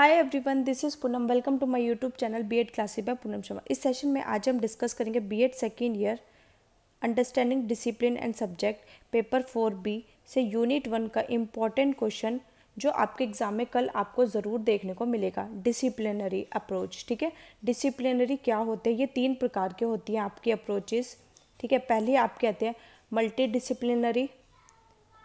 Hi everyone, this is Poonam. Welcome to my YouTube channel BEd classes by Poonam Sharma. इस session में आज हम discuss करेंगे BEd second year understanding discipline and subject paper 4B से unit 1 का important question जो आपके एग्जाम में कल आपको ज़रूर देखने को मिलेगा। Disciplinary approach. ठीक है, डिसिप्लिनरी क्या होते हैं? ये 3 प्रकार के होती हैं आपकी अप्रोचेस। ठीक है, पहले आपके आते हैं मल्टी डिसिप्लिनरी,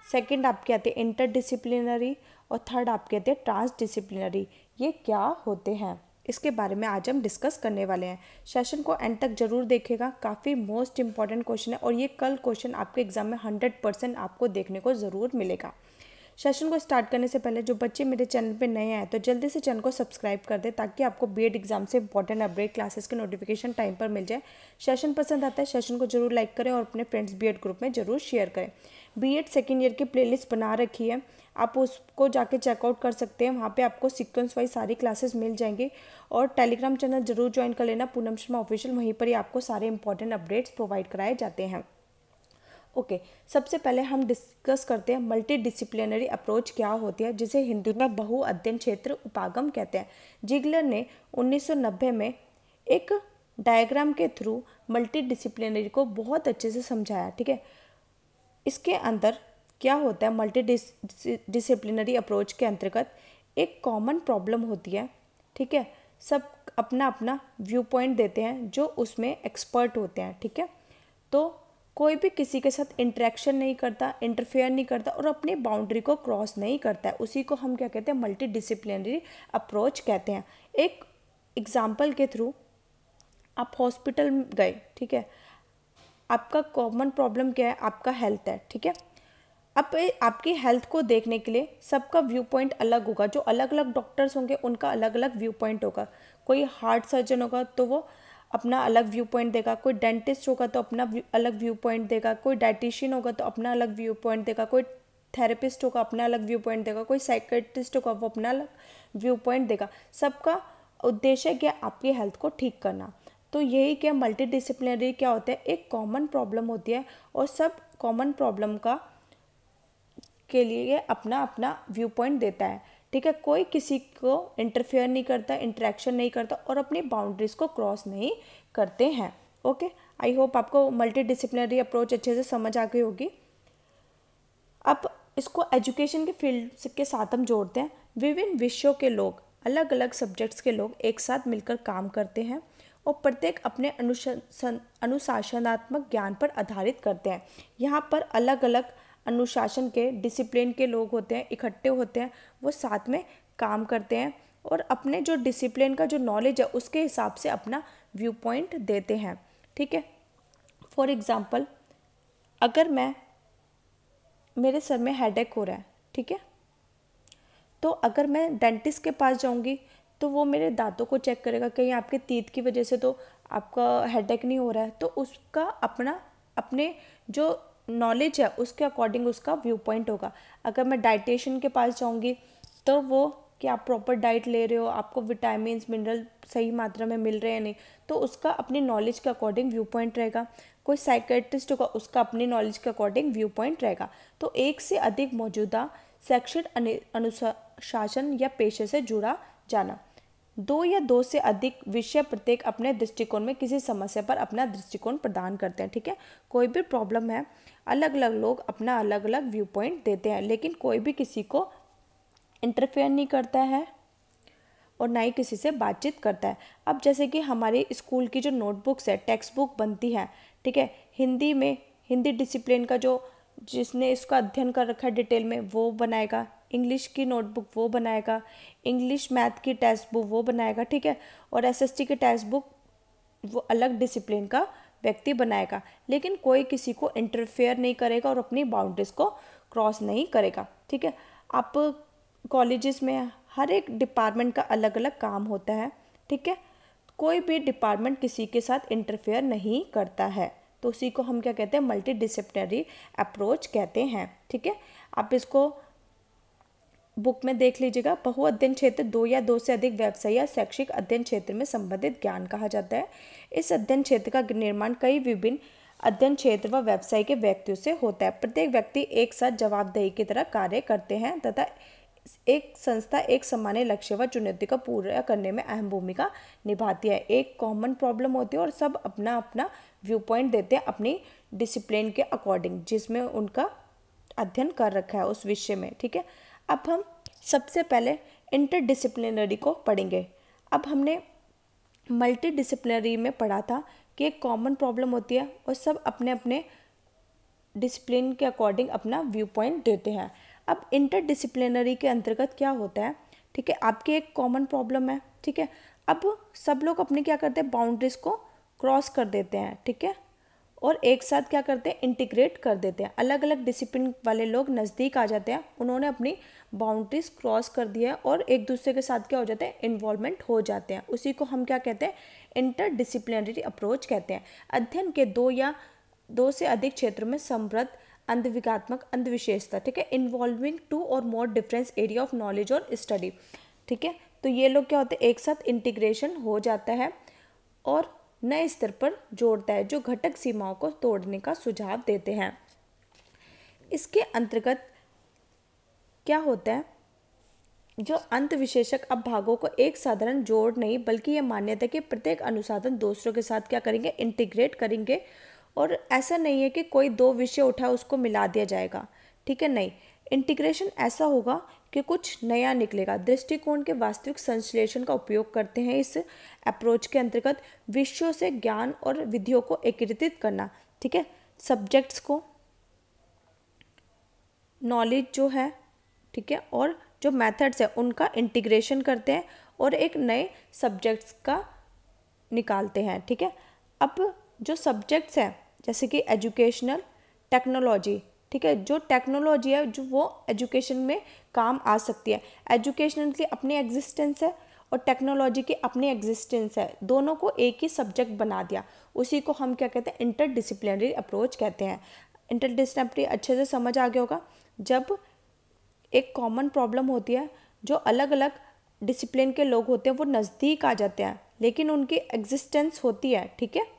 सेकेंड आपके आते हैं इंटर डिसिप्लिनरी और थर्ड आपके आते हैं ट्रांस डिसिप्लिनरी। ये क्या होते हैं इसके बारे में आज हम डिस्कस करने वाले हैं। सेशन को एंड तक जरूर देखेगा, काफ़ी मोस्ट इंपॉर्टेंट क्वेश्चन है और ये कल क्वेश्चन आपके एग्जाम में 100% आपको देखने को ज़रूर मिलेगा। सेशन को स्टार्ट करने से पहले जो बच्चे मेरे चैनल पे नए आए तो जल्दी से चैनल को सब्सक्राइब कर दे ताकि आपको बीएड एग्जाम से इंपॉर्टेंट अपडेट क्लासेस के नोटिफिकेशन टाइम पर मिल जाए। सेशन पसंद आता है सेशन को जरूर लाइक करें और अपने फ्रेंड्स बीएड ग्रुप में जरूर शेयर करें। बीएड सेकेंड ईयर की प्लेलिस्ट बना रखी है, आप उसको जाके चेकआउट कर सकते हैं। वहाँ पे आपको सीक्वेंस वाइज सारी क्लासेस मिल जाएंगी और टेलीग्राम चैनल जरूर ज्वाइन कर लेना, पूनम शर्मा ऑफिशियल। वहीं पर ही आपको सारे इंपॉर्टेंट अपडेट्स प्रोवाइड कराए जाते हैं। ओके, सबसे पहले हम डिस्कस करते हैं मल्टी डिसिप्लिनरी अप्रोच क्या होती है, जिसे हिंदी में बहु अध्ययन क्षेत्र उपागम कहते हैं। जिगलर ने 1990 में एक डायग्राम के थ्रू मल्टी डिसिप्लिनरी को बहुत अच्छे से समझाया। ठीक है, इसके अंदर क्या होता है, मल्टी डिसिप्लिनरी अप्रोच के अंतर्गत एक कॉमन प्रॉब्लम होती है। ठीक है, सब अपना अपना व्यू पॉइंट देते हैं जो उसमें एक्सपर्ट होते हैं। ठीक है, तो कोई भी किसी के साथ इंटरेक्शन नहीं करता, इंटरफेयर नहीं करता और अपनी बाउंड्री को क्रॉस नहीं करता है, उसी को हम क्या कहते हैं, मल्टी डिसिप्लिनरी अप्रोच कहते हैं। एक एग्जाम्पल के थ्रू आप हॉस्पिटल गए। ठीक है, आपका कॉमन प्रॉब्लम क्या है, आपका हेल्थ है। ठीक है, अब आपकी हेल्थ को देखने के लिए सबका व्यू पॉइंट अलग होगा। जो अलग अलग डॉक्टर्स होंगे उनका अलग अलग व्यू पॉइंट होगा। कोई हार्ट सर्जन होगा तो वो अपना अलग व्यू पॉइंट देगा, कोई डेंटिस्ट होगा तो अपना अलग व्यू पॉइंट देगा, कोई डाइटिशियन होगा तो अपना अलग व्यू पॉइंट देगा, कोई थेरेपिस्ट होगा अपना अलग व्यू पॉइंट देगा, कोई साइकेट्रिस्ट होगा वो अपना अलग व्यू पॉइंट देगा। सबका उद्देश्य क्या, आपकी हेल्थ को ठीक करना। तो यही क्या मल्टी डिसिप्लिनरी क्या होता है, एक कॉमन प्रॉब्लम होती है और सब कॉमन प्रॉब्लम का के लिए अपना अपना व्यू पॉइंट देता है। ठीक है, कोई किसी को इंटरफेयर नहीं करता, इंटरेक्शन नहीं करता और अपनी बाउंड्रीज को क्रॉस नहीं करते हैं। ओके, आई होप आपको मल्टी डिसिप्लिनरी अप्रोच अच्छे से समझ आ गई होगी। अब इसको एजुकेशन के फील्ड के साथ हम जोड़ते हैं। विभिन्न विषयों के लोग, अलग अलग सब्जेक्ट्स के लोग एक साथ मिलकर काम करते हैं और प्रत्येक अपने अनुशासनात्मक ज्ञान पर आधारित करते हैं। यहाँ पर अलग अलग अनुशासन के, डिसिप्लिन के लोग होते हैं, इकट्ठे होते हैं, वो साथ में काम करते हैं और अपने जो डिसिप्लिन का जो नॉलेज है उसके हिसाब से अपना व्यू पॉइंट देते हैं। ठीक है, फॉर एग्जांपल अगर मेरे सर में हेडेक हो रहा है, ठीक है, तो अगर मैं डेंटिस्ट के पास जाऊंगी तो वो मेरे दांतों को चेक करेगा, कहीं आपके तीत की वजह से तो आपका हेडेक नहीं हो रहा है, तो उसका अपने जो नॉलेज है उसके अकॉर्डिंग उसका व्यू पॉइंट होगा। अगर मैं डाइटिशियन के पास जाऊंगी तो वो कि आप प्रॉपर डाइट ले रहे हो, आपको विटामिन मिनरल सही मात्रा में मिल रहे हैं नहीं, तो उसका अपनी नॉलेज के अकॉर्डिंग व्यू पॉइंट रहेगा। कोई साइकेट्रिस्ट होगा, उसका अपनी नॉलेज के अकॉर्डिंग व्यू पॉइंट रहेगा। तो एक से अधिक मौजूदा शैक्षिक अनुशासन या पेशे से जुड़ा जाना, 2 या 2 से अधिक विषय प्रत्येक अपने दृष्टिकोण में किसी समस्या पर अपना दृष्टिकोण प्रदान करते हैं। ठीक है, कोई भी प्रॉब्लम है, अलग अलग लोग अपना अलग अलग व्यू पॉइंट देते हैं, लेकिन कोई भी किसी को इंटरफेयर नहीं करता है और ना ही किसी से बातचीत करता है। अब जैसे कि हमारे स्कूल की जो नोटबुक्स है, टेक्स्ट बुक बनती है, ठीक है, हिंदी में, हिंदी डिसिप्लिन का जो जिसने इसका अध्ययन कर रखा है डिटेल में वो बनाएगा, इंग्लिश की नोटबुक वो बनाएगा, इंग्लिश मैथ की टेक्स्ट बुक वो बनाएगा। ठीक है, और एसएसटी की टेक्स्ट बुक वो अलग डिसिप्लिन का व्यक्ति बनाएगा, लेकिन कोई किसी को इंटरफेयर नहीं करेगा और अपनी बाउंड्रीज को क्रॉस नहीं करेगा। ठीक है, आप कॉलेजेस में हर एक डिपार्टमेंट का अलग अलग काम होता है। ठीक है, कोई भी डिपार्टमेंट किसी के साथ इंटरफेयर नहीं करता है, तो उसी को हम क्या कहते हैं, मल्टी डिसिप्लिनरी अप्रोच कहते हैं। ठीक है, आप इसको बुक में देख लीजिएगा। बहु अध्ययन क्षेत्र 2 या 2 से अधिक व्यवसाय या शैक्षिक अध्ययन क्षेत्र में संबंधित ज्ञान कहा जाता है। इस अध्ययन क्षेत्र का निर्माण कई विभिन्न अध्ययन क्षेत्र व व्यवसाय के व्यक्तियों से होता है। प्रत्येक व्यक्ति एक साथ जवाबदेही की तरह कार्य करते हैं तथा एक संस्था एक सामान्य लक्ष्य व चुनौती को पूरा करने में अहम भूमिका निभाती है। एक कॉमन प्रॉब्लम होती है और सब अपना अपना व्यू पॉइंट देते हैं अपनी डिसिप्लिन के अकॉर्डिंग, जिसमें उनका अध्ययन कर रखा है उस विषय में। ठीक है, अब हम सबसे पहले इंटरडिसिप्लिनरी को पढ़ेंगे। अब हमने मल्टी डिसिप्लिनरी में पढ़ा था कि एक कॉमन प्रॉब्लम होती है और सब अपने अपने डिसिप्लिन के अकॉर्डिंग अपना व्यू पॉइंट देते हैं। अब इंटरडिसिप्लिनरी के अंतर्गत क्या होता है, ठीक है, आपकी एक कॉमन प्रॉब्लम है, ठीक है, अब सब लोग अपने क्या करते हैं, बाउंड्रीज को क्रॉस कर देते हैं, ठीक है, और एक साथ क्या करते हैं, इंटीग्रेट कर देते हैं। अलग अलग डिसिप्लिन वाले लोग नज़दीक आ जाते हैं, उन्होंने अपनी बाउंड्रीज क्रॉस कर दिया है और एक दूसरे के साथ क्या हो जाते हैं, इन्वॉल्वमेंट हो जाते हैं। उसी को हम क्या कहते हैं, इंटरडिसिप्लिनरी अप्रोच कहते हैं। अध्ययन के दो से अधिक क्षेत्रों में समृद्ध अंधविकात्मक अंधविशेषता, ठीक है, इन्वॉल्विंग टू और more difference area of knowledge और स्टडी, ठीक है। तो ये लोग क्या होते हैं, एक साथ इंटीग्रेशन हो जाता है और नए स्तर पर जोड़ता है, जो घटक सीमाओं को तोड़ने का सुझाव देते हैं। इसके अंतर्गत क्या होता है, जो अंत विशेषक अब भागों को एक साधारण जोड़ नहीं बल्कि ये मान्यता कि प्रत्येक अनुसाधन दूसरों के साथ क्या करेंगे, इंटीग्रेट करेंगे। और ऐसा नहीं है कि कोई दो विषय उठा उसको मिला दिया जाएगा, ठीक है, नहीं, इंटीग्रेशन ऐसा होगा कि कुछ नया निकलेगा। दृष्टिकोण के वास्तविक संश्लेषण का उपयोग करते हैं इस अप्रोच के अंतर्गत विषयों से ज्ञान और विधियों को एकीकृत करना, ठीक है, सब्जेक्ट्स को नॉलेज जो है, ठीक है, और जो मेथड्स है उनका इंटीग्रेशन करते हैं और एक नए सब्जेक्ट्स का निकालते हैं, ठीक है। अब जो सब्जेक्ट्स हैं जैसे कि एजुकेशनल, टेक्नोलॉजी, ठीक है, जो टेक्नोलॉजी है जो वो एजुकेशन में काम आ सकती है। एजुकेशनल की अपनी एग्जिस्टेंस है और टेक्नोलॉजी की अपनी एग्जिस्टेंस है, दोनों को एक ही सब्जेक्ट बना दिया, उसी को हम क्या कहते हैं, इंटरडिसिप्लिनरी अप्रोच कहते हैं। इंटरडिसिप्लिनरी अच्छे से समझ आ गया होगा। जब एक कॉमन प्रॉब्लम होती है, जो अलग अलग डिसिप्लिन के लोग होते हैं वो नज़दीक आ जाते हैं लेकिन उनकी एग्जिस्टेंस होती है, ठीक है,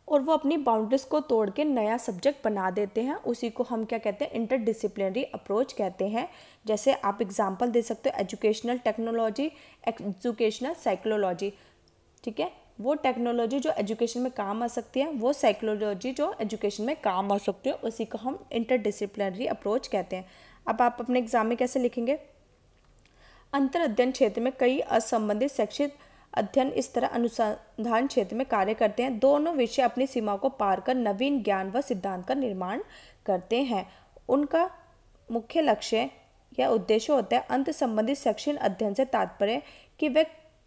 और वो अपनी बाउंड्रीज को तोड़ के नया सब्जेक्ट बना देते हैं, उसी को हम क्या कहते हैं, इंटरडिसिप्लिनरी अप्रोच कहते हैं। जैसे आप एग्जांपल दे सकते हो, एजुकेशनल टेक्नोलॉजी, एजुकेशनल साइकोलॉजी, ठीक है, वो टेक्नोलॉजी जो एजुकेशन में काम आ सकती है, वो साइकोलॉजी जो एजुकेशन में काम आ सकती है, उसी को हम इंटरडिसिप्लिनरी अप्रोच कहते हैं। अब आप अपने एग्जाम में कैसे लिखेंगे, अंतर अध्ययन क्षेत्र में कई असंबंधित शैक्षिक अध्ययन इस तरह अनुसंधान क्षेत्र में कार्य करते हैं। दोनों विषय अपनी सीमा को पार कर नवीन ज्ञान व सिद्धांत का निर्माण करते हैं। उनका मुख्य लक्ष्य या उद्देश्य होता है अंत संबंधित शैक्षिक अध्ययन से तात्पर्य कि वे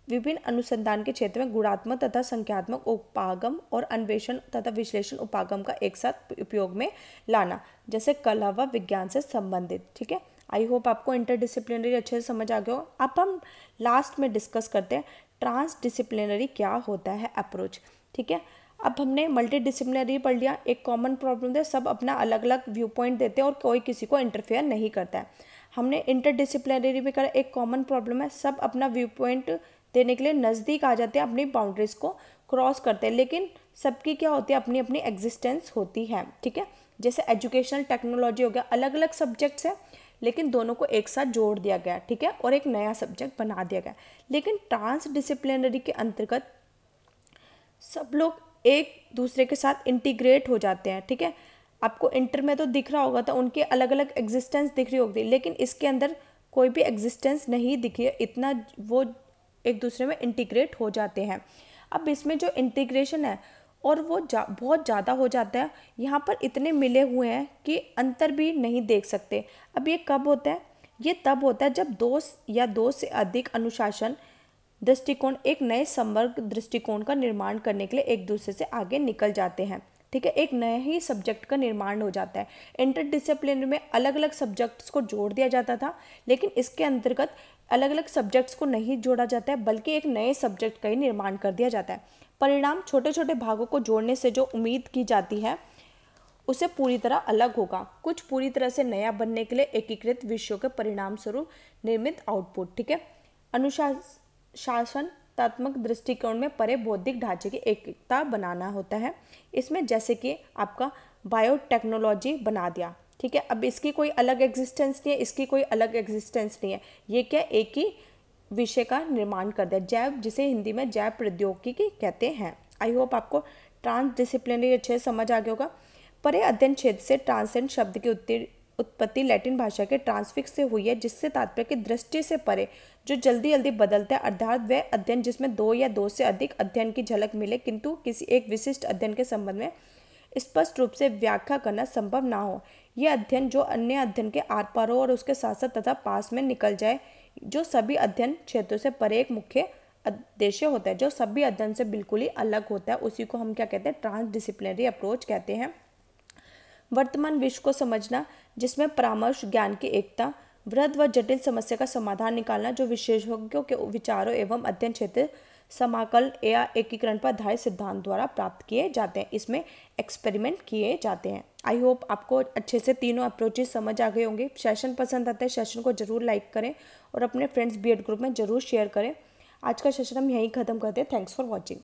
विभिन्न अनुसंधान के क्षेत्र में गुणात्मक तथा संख्यात्मक उपागम और अन्वेषण तथा विश्लेषण उपागम का एक साथ उपयोग में लाना, जैसे कला व विज्ञान से संबंधित, ठीक है। आई होप आपको इंटरडिसिप्लिनरी अच्छे से समझ आ गया हो। अब हम लास्ट में डिस्कस करते हैं ट्रांसडिसिप्लिनरी क्या होता है अप्रोच, ठीक है। अब हमने मल्टी डिसिप्लिनरी पढ़ लिया, एक कॉमन प्रॉब्लम है, सब अपना अलग अलग व्यू पॉइंट देते हैं और कोई किसी को इंटरफेयर नहीं करता है। हमने इंटरडिसिप्लिनरी भी करा, एक कॉमन प्रॉब्लम है, सब अपना व्यू पॉइंट देने के लिए नज़दीक आ जाते हैं, अपनी बाउंड्रीज को क्रॉस करते हैं, लेकिन सबकी क्या होती है, अपनी अपनी एग्जिस्टेंस होती है, ठीक है। जैसे एजुकेशनल टेक्नोलॉजी हो गया, अलग अलग सब्जेक्ट्स हैं लेकिन दोनों को एक साथ जोड़ दिया गया, ठीक है, और एक नया सब्जेक्ट बना दिया गया। लेकिन ट्रांसडिसिप्लिनरी के अंतर्गत सब लोग एक दूसरे के साथ इंटीग्रेट हो जाते हैं, ठीक है। आपको इंटर में तो दिख रहा होगा, तो उनके अलग अलग एग्जिस्टेंस दिख रही होगी, लेकिन इसके अंदर कोई भी एग्जिस्टेंस नहीं दिखी है, इतना वो एक दूसरे में इंटीग्रेट हो जाते हैं। अब इसमें जो इंटीग्रेशन है और वो बहुत ज़्यादा हो जाता है, यहाँ पर इतने मिले हुए हैं कि अंतर भी नहीं देख सकते। अब ये कब होता है, ये तब होता है जब दो से अधिक अनुशासन दृष्टिकोण एक नए समग्र दृष्टिकोण का निर्माण करने के लिए एक दूसरे से आगे निकल जाते हैं, ठीक है, एक नए ही सब्जेक्ट का निर्माण हो जाता है। इंटरडिसिप्लिनरी में अलग अलग सब्जेक्ट्स को जोड़ दिया जाता था, लेकिन इसके अंतर्गत अलग अलग सब्जेक्ट्स को नहीं जोड़ा जाता है बल्कि एक नए सब्जेक्ट का ही निर्माण कर दिया जाता है। परिणाम छोटे छोटे भागों को जोड़ने से जो उम्मीद की जाती है उसे पूरी तरह अलग होगा। कुछ पूरी तरह से नया बनने के लिए एकीकृत विषयों के परिणाम स्वरूप निर्मित आउटपुट, ठीक है। अनुशासनात्मक दृष्टिकोण में परे बौद्धिक ढांचे की एकता बनाना होता है। इसमें जैसे कि आपका बायोटेक्नोलॉजी बना दिया, ठीक ठीक है। अब इसकी कोई अलग एग्जिस्टेंस नहीं है, इसकी कोई अलग एग्जिस्टेंस नहीं है, ये क्या एक ही विषय का निर्माण कर दिया, जैव, जिसे हिंदी में जैव प्रौद्योगिकी कहते हैं। आई होप आपको ट्रांसडिसिप्लिनरी अच्छे से समझ आ गया होगा। परे अध्ययन क्षेत्र से ट्रांसेंड शब्द की उत्पत्ति लैटिन भाषा के ट्रांसफिक्स से हुई है, जिससे तात्पर्य की दृष्टि से परे, जो जल्दी जल्दी बदलता है, अर्थात वह अध्ययन जिसमें दो या दो से अधिक अध्ययन की झलक मिले किंतु किसी एक विशिष्ट अध्ययन के संबंध में स्पष्ट रूप से व्याख्या करना संभव ना हो। यह अध्ययन जो अन्य अध्ययन के आर पार हो और उसके साथ साथ तथा पास में निकल जाए, जो सभी अध्ययन क्षेत्रों से परे एक मुख्य उद्देश्य होता है, जो सभी अध्ययन से बिल्कुल ही अलग होता है, उसी को हम क्या कहते हैं, ट्रांसडिसिप्लिनरी अप्रोच कहते हैं। वर्तमान विश्व को समझना, जिसमें परामर्श, ज्ञान की एकता, वृहद व जटिल समस्या का समाधान निकालना, जो विशेषज्ञों के विचारों एवं अध्ययन क्षेत्र समाकल या एकीकरण पर आधारित सिद्धांत द्वारा प्राप्त किए जाते हैं, इसमें एक्सपेरिमेंट किए जाते हैं। आई होप आपको अच्छे से तीनों अप्रोचेस समझ आ गए होंगे। सेशन पसंद आता है, सेशन को जरूर लाइक करें और अपने फ्रेंड्स बीएड ग्रुप में जरूर शेयर करें। आज का सेशन हम यहीं ख़त्म करते हैं। Thanks for watching.